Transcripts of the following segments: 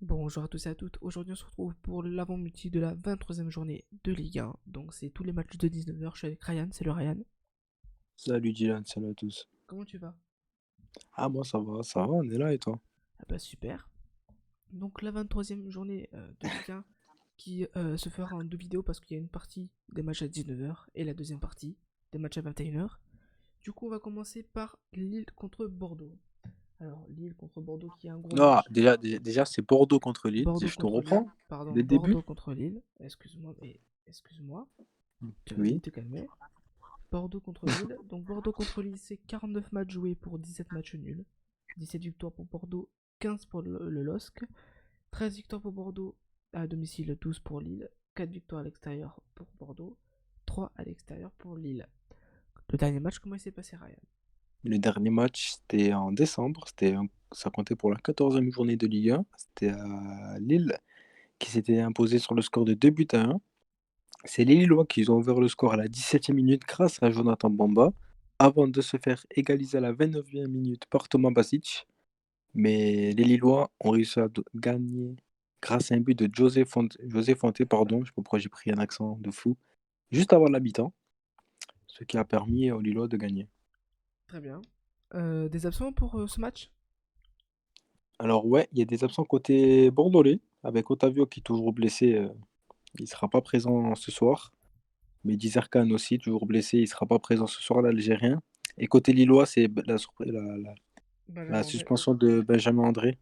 Bonjour à tous et à toutes. Aujourd'hui, on se retrouve pour l'avant-midi de la 23e journée de Ligue 1. Donc, c'est tous les matchs de 19h. Je suis avec Ryan. C'est le Ryan. Salut Dylan, salut à tous. Comment tu vas? Ah moi ça va, on est là et toi? Ah bah super. Donc, la 23e journée de Ligue 1 qui se fera en deux vidéos parce qu'il y a une partie des matchs à 19h et la deuxième partie des matchs à 21h. Du coup, on va commencer par Lille contre Bordeaux. Alors, Lille contre Bordeaux qui est un gros Non, match. déjà c'est Bordeaux contre Lille, si Bordeaux je te contre Lille. reprends Pardon, dès le début. Bordeaux contre Lille. Excuse-moi, mais excuse-moi. Tu vas Oui. vite te calmer. Bordeaux contre Lille. Donc Bordeaux contre Lille, c'est 49 matchs joués pour 17 matchs nuls. 17 victoires pour Bordeaux, 15 pour le LOSC. 13 victoires pour Bordeaux à domicile, 12 pour Lille. 4 victoires à l'extérieur pour Bordeaux, 3 à l'extérieur pour Lille. Le dernier match, comment il s'est passé, Ryan? Le dernier match c'était en décembre, ça comptait pour la 14e journée de Ligue 1. C'était à Lille qui s'était imposé sur le score de 2 buts à 1. C'est les Lillois qui ont ouvert le score à la 17e minute grâce à Jonathan Bamba, avant de se faire égaliser à la 29e minute par Thomas Basic. Mais les Lillois ont réussi à gagner grâce à un but de José Fonte, pardon, je sais pas pourquoi j'ai pris un accent de fou, juste avant la mi-temps, ce qui a permis aux Lillois de gagner. Très bien. Des absents pour ce match? Alors ouais, il y a des absents côté bordelais, avec Otavio qui est toujours blessé, il ne sera pas présent ce soir. Mehdi Zerkan aussi, toujours blessé, il ne sera pas présent ce soir, l'Algérien. Et côté Lillois, c'est la Benjamin André. suspension de Benjamin André.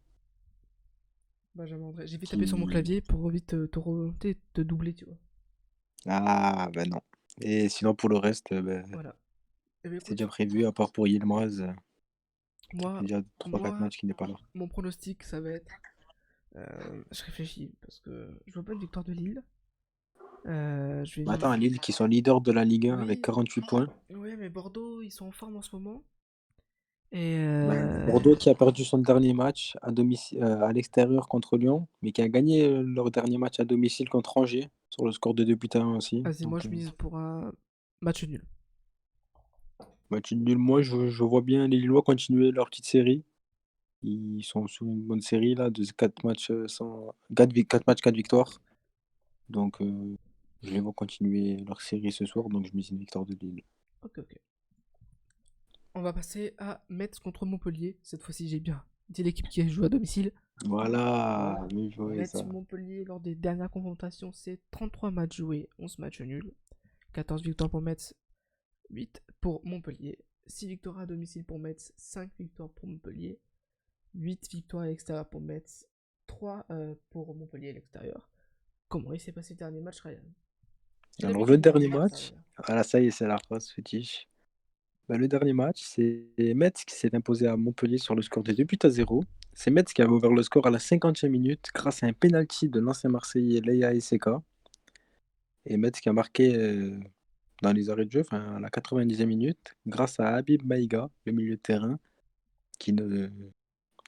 Benjamin André. J'ai vite tapé sur mon Qui... clavier pour vite te doubler, tu vois. Ah ben non. Et sinon pour le reste, ben, Voilà. Eh bien, c'est écoute, déjà prévu, à part pour Yilmaz, ça moi, fait déjà 3-4 moi, matchs qu'il n'est pas là. mon pronostic, ça va être. Je réfléchis parce que je vois pas une victoire de Lille. Je vais Mais attends, miser. Lille qui sont leaders de la Ligue 1 avec Oui, 48 points. ouais, mais Bordeaux, ils sont en forme en ce moment. Et Bordeaux qui a perdu son dernier match à domicile, à l'extérieur contre Lyon, mais qui a gagné leur dernier match à domicile contre Angers sur le score de 2 buts à 1 aussi. vas-y, moi Donc je mise pour un match nul. match nul. Moi, je vois bien les Lillois continuer leur petite série. Ils sont sur une bonne série là de 4 matchs sans 4 matchs, 4 victoires. Donc je les vois continuer leur série ce soir, donc je mise une victoire de Lille. Ok, ok. On va passer à Metz contre Montpellier. Cette fois-ci, j'ai bien dit l'équipe qui joue à domicile. Voilà, Voilà. bien joué ça. Metz-Montpellier, lors des dernières confrontations, c'est 33 matchs joués, 11 matchs nuls. 14 victoires pour Metz, 8 pour Montpellier. 6 victoires à domicile pour Metz, 5 victoires pour Montpellier. 8 victoires à l'extérieur pour Metz, 3 pour Montpellier à l'extérieur. Comment il s'est passé le dernier match, Ryan? J'ai Alors le l'habitude de dernier demander ça match, d'ailleurs. voilà, ça y est, c'est la phrase fétiche. Bah, le dernier match, c'est Metz qui s'est imposé à Montpellier sur le score de 2 buts à 0. C'est Metz qui avait ouvert le score à la 50e minute grâce à un penalty de l'ancien Marseillais Leia Eseka. Et Metz qui a marqué dans les arrêts de jeu, enfin, à la 90e minute, grâce à Habib Maïga, le milieu de terrain, qui, ne,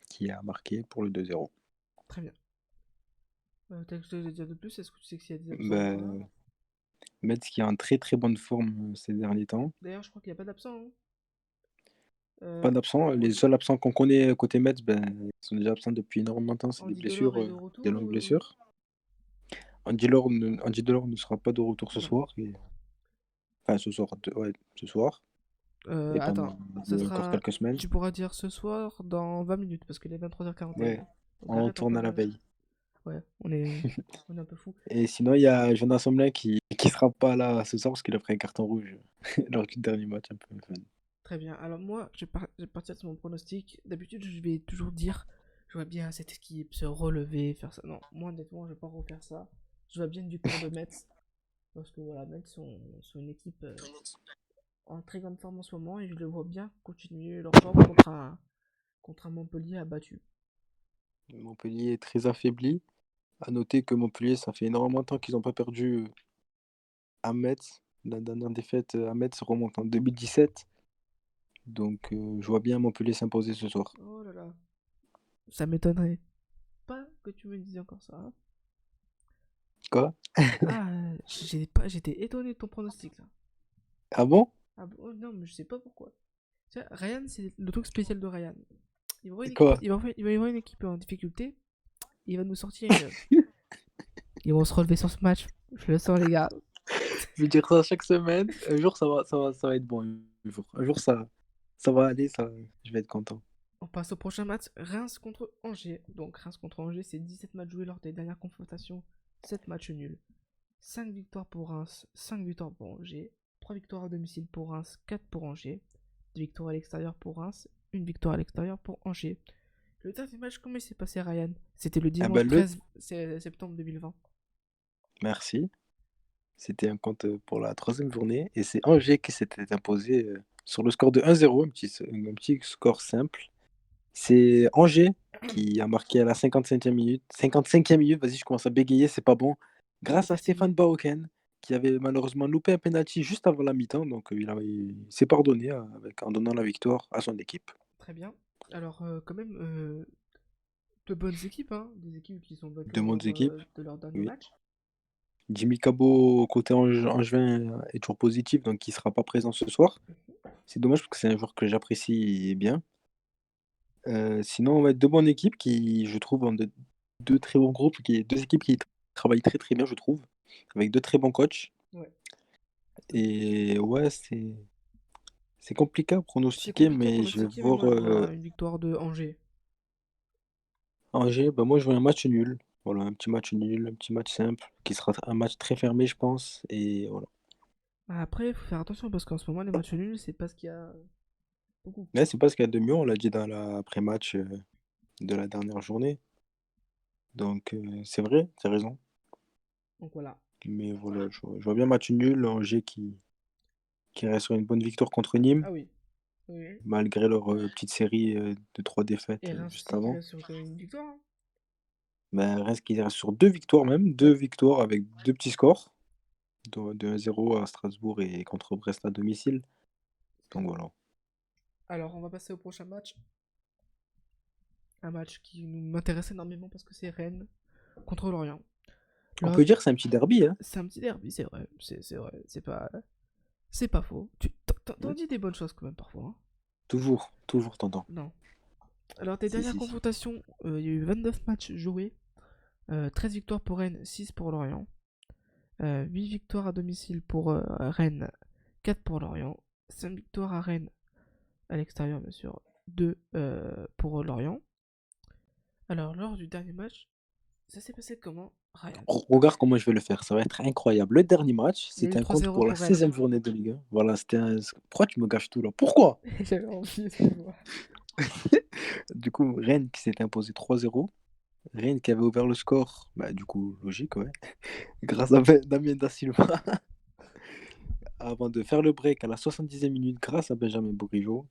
qui a marqué pour le 2-0. Très bien. T'as quelque chose à dire de plus? Est-ce que tu sais s'il y a des absents ou pas? Ben, Metz qui est en très très bonne forme ces derniers temps. D'ailleurs, je crois qu'il n'y a pas d'absents, hein. Pas d'absents. Les seuls absents qu'on connaît côté Metz, ben, ils sont déjà absents depuis énormément de temps. C'est des Andy Delors blessures, est de des retour longues ou... blessures. Andy Delors ne sera pas de retour ce Voilà. soir. Enfin, ce soir, ouais, ce soir. Et Attends, pendant ça encore sera... quelques semaines. Tu pourras dire ce soir dans 20 minutes parce qu'il est 23h41. Ouais, Donc on arrête un peu tourne à la de... veille. Ouais, on est un peu fou. Et sinon, il y a Jonas Somlin qui sera pas là ce soir parce qu'il a pris un carton rouge lors du dernier match un peu fun. Très bien. Alors moi, je vais partir de mon pronostic. D'habitude, je vais toujours dire, je vois bien cette équipe se relever, faire ça. Non, moi honnêtement, je vais pas refaire ça. Je vois bien une victoire de Metz. Parce que voilà, Metz sont une équipe en très grande forme en ce moment et je les vois bien continuer leur forme contre un Montpellier abattu. Montpellier est très affaibli. À noter que Montpellier, ça fait énormément de temps qu'ils n'ont pas perdu à Metz. La dernière défaite à Metz remonte en 2017. Donc je vois bien Montpellier s'imposer ce soir. Oh là là. Ça m'étonnerait pas que tu me dises encore ça, hein. Quoi? Ah, j'étais étonné de ton pronostic là. Ah bon? Ah bon, oh, non, mais je sais pas pourquoi. Tu vois, Ryan, c'est le truc spécial de Ryan. Il va voir une équipe, Quoi? il va voir une équipe en difficulté. il va nous sortir une. Ils vont se relever sur ce match. Je le sens, les gars. Je vais dire ça chaque semaine. Un jour, ça va être bon. Un jour ça va aller, je vais être content. On passe au prochain match. Reims contre Angers. Donc, Reims contre Angers, c'est 17 matchs joués lors des dernières confrontations. 7 matchs nuls. 5 victoires pour Reims, 5 victoires pour Angers. 3 victoires à domicile pour Reims, 4 pour Angers. 2 victoires à l'extérieur pour Reims, 1 victoire à l'extérieur pour Angers. Le dernier match, comment il s'est passé, Ryan? C'était le Ah dimanche ben, 13 septembre 2020. merci. C'était un compte pour la troisième journée. Et c'est Angers qui s'était imposé sur le score de 1-0, un petit score simple. C'est Angers qui a marqué à la 55e minute. 55e minute, vas-y, je commence à bégayer, c'est pas bon. Grâce à Stéphane Bauken, qui avait malheureusement loupé un penalty juste avant la mi-temps. Donc il s'est pardonné en donnant la victoire à son équipe. Très bien. Alors, quand même, de bonnes équipes, hein. Des équipes qui sont battues Deux bonnes équipes. de leur dernier Oui. match. Jimmy Cabot, côté Angevin, est toujours positif, donc il sera pas présent ce soir. C'est dommage parce que c'est un joueur que j'apprécie bien. Sinon, on va être deux bonnes équipes qui, je trouve, ont deux très bons groupes, deux équipes qui travaillent très très bien, je trouve, avec deux très bons coachs. Ouais. Et ouais, c'est compliqué à C'est pronostiquer, compliqué à mais je vais pronostiquer, mais voir moi, je vois une victoire de Angers. Angers. Bah, moi, je vois un match nul. Voilà, un petit match nul, un petit match simple, qui sera un match très fermé, je pense. Et voilà. Après, il faut faire attention parce qu'en ce moment, les matchs nuls, c'est pas ce qu'il y a beaucoup. Mais c'est pas ce qu'il y a de mieux, on l'a dit dans l'après-match de la dernière journée. Donc, c'est vrai, t'as raison. Donc voilà. Mais voilà, je vois bien match nul, Angers qui reste sur une bonne victoire contre Nîmes, Ah oui. Oui. malgré leur petite série de 3 Et défaites Reims juste aussi qui avant. reste sur une victoire, hein. Mais reste qu'il reste sur deux victoires même, deux Ouais. victoires avec deux petits scores, de 1-0 à Strasbourg et contre Brest à domicile. Donc voilà. Alors, on va passer au prochain match. Un match qui m'intéresse énormément parce que c'est Rennes contre Lorient. On peut dire que c'est un petit derby, hein. C'est un petit derby, c'est vrai. C'est vrai. C'est pas faux. Tu t'en Ouais. dis des bonnes choses quand même parfois, hein. Toujours t'entends. Non. Alors, tes Si, dernières si, si. confrontations, il y a eu 29 matchs joués. 13 victoires pour Rennes, 6 pour Lorient. 8 victoires à domicile pour Rennes, 4 pour Lorient. 5 victoires à Rennes, à l'extérieur bien sûr, 2 pour Lorient. Alors, lors du dernier match, ça s'est passé comment, Ryan? Regarde comment je vais le faire, ça va être incroyable. Le dernier match, Il y a eu c'était un compte 3-0 pour la pour Rennes. 16e journée de Ligue 1. Voilà, c'était un. Pourquoi tu me gâches tout là? Pourquoi? J'avais envie, excuse-moi. Du coup, Rennes qui s'est imposé 3-0. Rennes qui avait ouvert le score, bah, du coup, logique, ouais, grâce à Damien Da Silva, avant de faire le break à la 70e minute grâce à Benjamin Bourigeaud,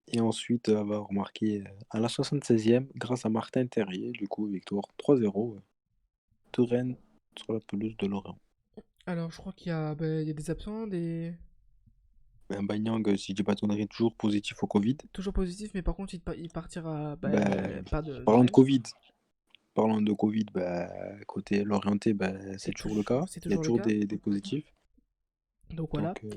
et ensuite avoir marqué à la 76e grâce à Martin Terrier, du coup, victoire 3-0 de Rennes sur la pelouse de Lorient. Alors, je crois il y a des absents, des. Banyang, si je dis pas de conneries, toujours positif au Covid. Toujours positifs, mais par contre, il partira Bah, pas de parlant de Rennes. Covid, bah, côté Lorienté, bah, c'est toujours le cas. C'est Il y a toujours le toujours cas. des positifs. Donc voilà. Donc,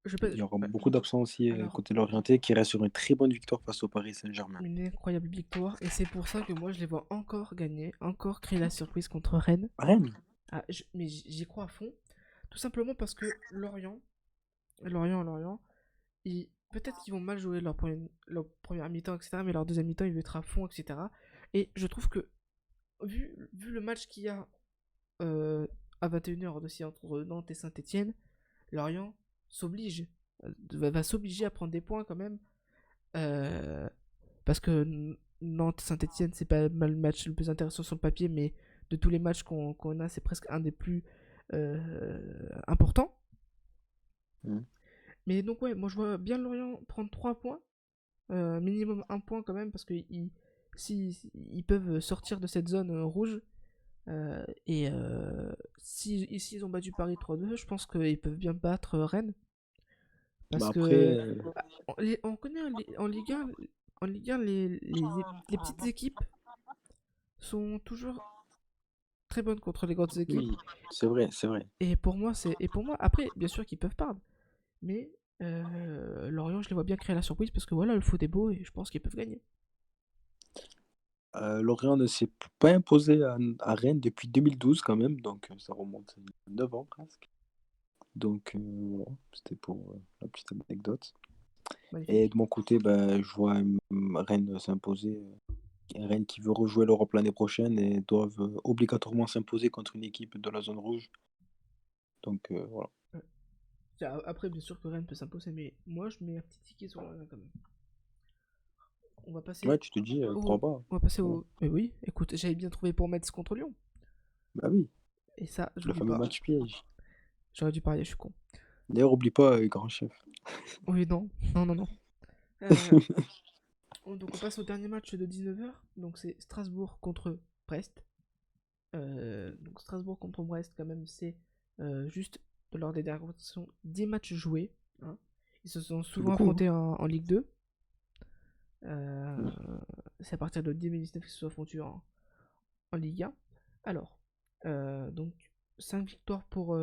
Je il y aura ouais. beaucoup d'absents aussi Alors, côté Lorienté qui reste sur une très bonne victoire face au Paris Saint-Germain. une incroyable victoire. Et c'est pour ça que moi, je les vois encore gagner, encore créer la surprise contre Rennes. Rennes? Ah, mais j'y crois à fond. Tout simplement parce que Lorient, peut-être qu'ils vont mal jouer leur première mi-temps, etc. Mais leur deuxième mi-temps, ils vont être à fond, etc. Et je trouve que, vu le match qu'il y a à 21h aussi entre Nantes et Saint-Etienne, Lorient s'oblige, va s'obliger à prendre des points quand même. Euh, Parce que Nantes-Saint-Etienne, c'est pas mal le match le plus intéressant sur le papier, mais de tous les matchs qu'on a, c'est presque un des plus importants. Mhm. Mais donc, ouais, moi je vois bien Lorient prendre 3 points, minimum 1 point quand même, parce que si, ils peuvent sortir de cette zone rouge. Et si ici ils ont battu Paris 3-2, je pense qu'ils peuvent bien battre Rennes. Bah Parce après, que on connaît en Ligue 1, les petites équipes sont toujours très bonnes contre les grandes équipes. oui, c'est vrai, c'est vrai. Et pour moi, après, bien sûr qu'ils peuvent perdre. Mais Lorient, je les vois bien créer la surprise parce que voilà, le foot est beau et je pense qu'ils peuvent gagner. Lorient ne s'est pas imposé à Rennes depuis 2012 quand même, donc ça remonte à 9 ans presque. Donc voilà, c'était pour la petite anecdote. Et Magnifique. de mon côté, bah, je vois Rennes s'imposer. Rennes qui veut rejouer l'Europe l'année prochaine et doivent obligatoirement s'imposer contre une équipe de la zone rouge. Donc voilà. Ouais. Après, bien sûr que Rennes peut s'imposer, mais moi, je mets un petit ticket sur Rennes quand même. On va passer Ouais, tu te dis, crois au... pas. On va passer Voilà. au... Mais oui, écoute, j'avais bien trouvé pour Metz contre Lyon. Bah oui, Et ça, le j'oublie fameux pas. match piège. J'aurais dû parier, je suis con. D'ailleurs, oublie pas, grand chef. Oui, non. Non, non, non. Euh, donc on passe au dernier match de 19h. Donc c'est Strasbourg contre Brest. Donc Strasbourg contre Brest, quand même, c'est juste lors des dernières compétitions 10 matchs joués. Hein. Ils se sont C'est souvent beaucoup, hein. affrontés en Ligue 2. C'est à partir de 2019 qu'ils se sont affrontés en Ligue 1. Alors, donc 5 victoires pour...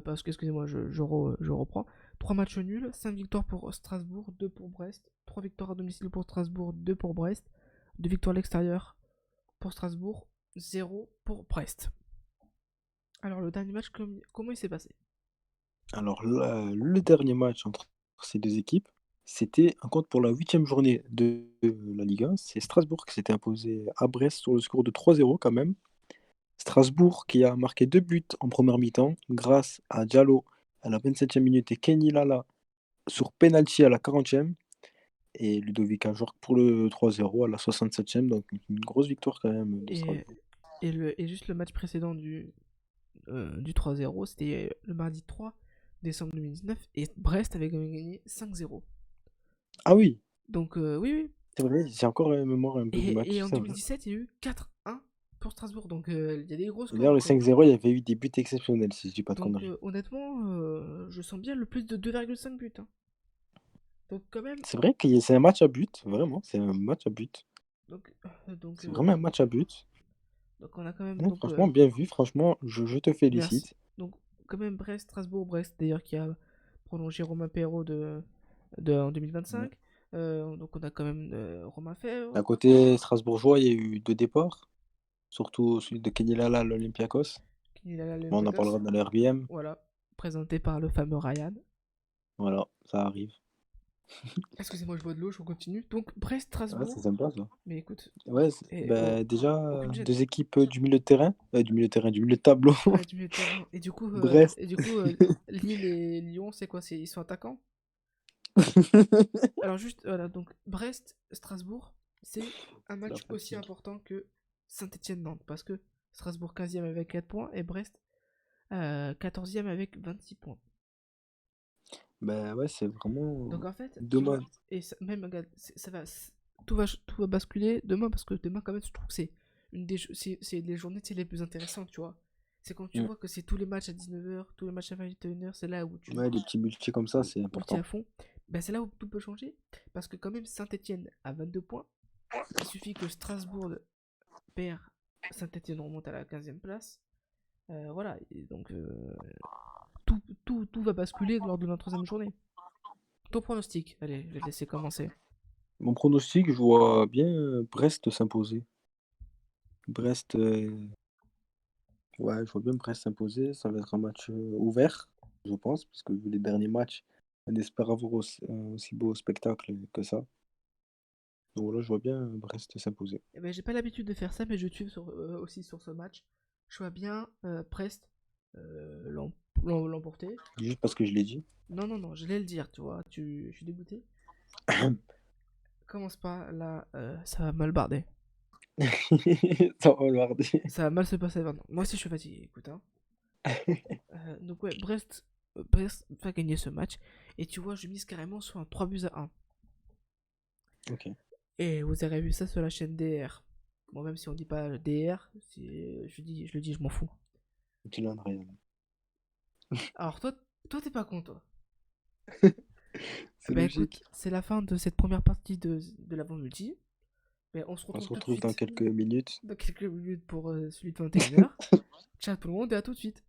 parce que, excusez-moi, je reprends. 3 matchs nuls, 5 victoires pour Strasbourg, 2 pour Brest, 3 victoires à domicile pour Strasbourg, 2 pour Brest, 2 victoires à l'extérieur pour Strasbourg, 0 pour Brest. Alors, le dernier match, comment il s'est passé? Alors, le dernier match entre ces deux équipes, c'était un compte pour la 8e journée de la Ligue 1. C'est Strasbourg qui s'était imposé à Brest sur le score de 3-0 quand même. Strasbourg qui a marqué 2 buts en première mi-temps grâce à Diallo à la 27e minute et Kenny Lala sur penalty à la 40e. Et Ludovic Ajorc pour le 3-0 à la 67e. Donc une grosse victoire quand même de Et, Strasbourg. et juste le match précédent du 3-0, c'était le mardi 3 décembre 2019, et Brest avait quand même gagné 5-0. Ah oui, Donc, oui, oui. c'est vrai, j'ai encore la mémoire un peu du Et match, en c'est vrai. 2017, il y a eu 4-1 pour Strasbourg. Donc, il y a des gros scores D'ailleurs, le encore. 5-0, il y avait eu des buts exceptionnels, si je dis pas de Donc, conneries. honnêtement, je sens bien le plus de 2,5 buts. Hein. Donc, quand même. C'est vrai que c'est un match à but, vraiment, c'est un match à but. Donc, donc, C'est vraiment un match à but. donc on a quand même. Non, Donc, franchement, bien vu, franchement, je te merci. félicite. Donc, quand même, Brest, Strasbourg, Brest, d'ailleurs, qui a prolongé Romain Perrault en Ouais. 2025. Donc, on a quand même Romain À Fèvre. côté strasbourgeois, il y a eu 2 départs, surtout celui de Kenny Lala à l'Olympiakos. Qui est à Mais on en l'Olympiakos. parlera dans l'RBM. Voilà. Présenté par le fameux Ryan. Voilà, ça arrive. Excusez-moi, je bois de l'eau, je continue. Donc, Brest, Ah, c'est Strasbourg. sympa ça. Mais écoute, Ouais, et, bah, déjà, aucune gêne. deux équipes du milieu de terrain, du milieu de tableau. Ouais, du milieu de terrain. Brest. Et du coup Lille et Lyon, c'est quoi? Ils sont attaquants? Alors juste, voilà, donc Brest, Strasbourg, c'est un C'est la match aussi fatigue. important que Saint-Etienne-Nantes, parce que Strasbourg 15e avec 4 points et Brest 14e avec 26 points. Bah ouais, c'est vraiment Donc en fait, tu vois, dommage. et même, regarde, tout va basculer demain, parce que demain, quand même, je trouve que c'est c'est les journées, tu sais, les plus intéressantes, tu vois. C'est quand tu Mm. vois que c'est tous les matchs à 19h, tous les matchs à 21h, c'est là Ouais, les petits multis comme ça, c'est où tu es à important. fond. Ben, c'est là où tout peut changer, parce que quand même, Saint-Etienne a 22 points. Il suffit que Strasbourg perd, Saint-Etienne remonte à la 15e place. Voilà, et donc tout va basculer lors de la troisième journée. Ton pronostic, allez, je vais te laisser commencer. Mon pronostic, je vois bien Brest s'imposer. Brest, ouais, je vois bien Brest s'imposer. Ça va être un match ouvert, je pense, parce que vu les derniers matchs, on espère avoir aussi beau spectacle que ça. Donc voilà, je vois bien Brest s'imposer. Eh ben, j'ai pas l'habitude de faire ça, mais je tue aussi sur ce match. Je vois bien Brest l'emporter. Juste parce que je l'ai dit. Non, non, non, je vais le dire, tu vois, je suis dégoûté. Commence pas, là, ça va mal barder. Ça va le harder. Ça va mal se passer maintenant. Moi aussi, je suis fatigué, écoute. Hein. Donc, ouais, Brest va gagner ce match. Et tu vois, je mise carrément sur un 3-1. Ok, Et vous avez vu ça sur la chaîne DR. Bon, même si on dit pas DR, je le dis, je m'en fous. Dylan Ryan. Alors, toi t'es pas con, toi. C'est Bah écoute, logique. c'est la fin de cette première partie de l'avant multi. Mais on se On retrouve se tout de retrouve dans suite quelques minutes. dans quelques minutes pour celui de 21h. Ciao tout le monde et à tout de suite.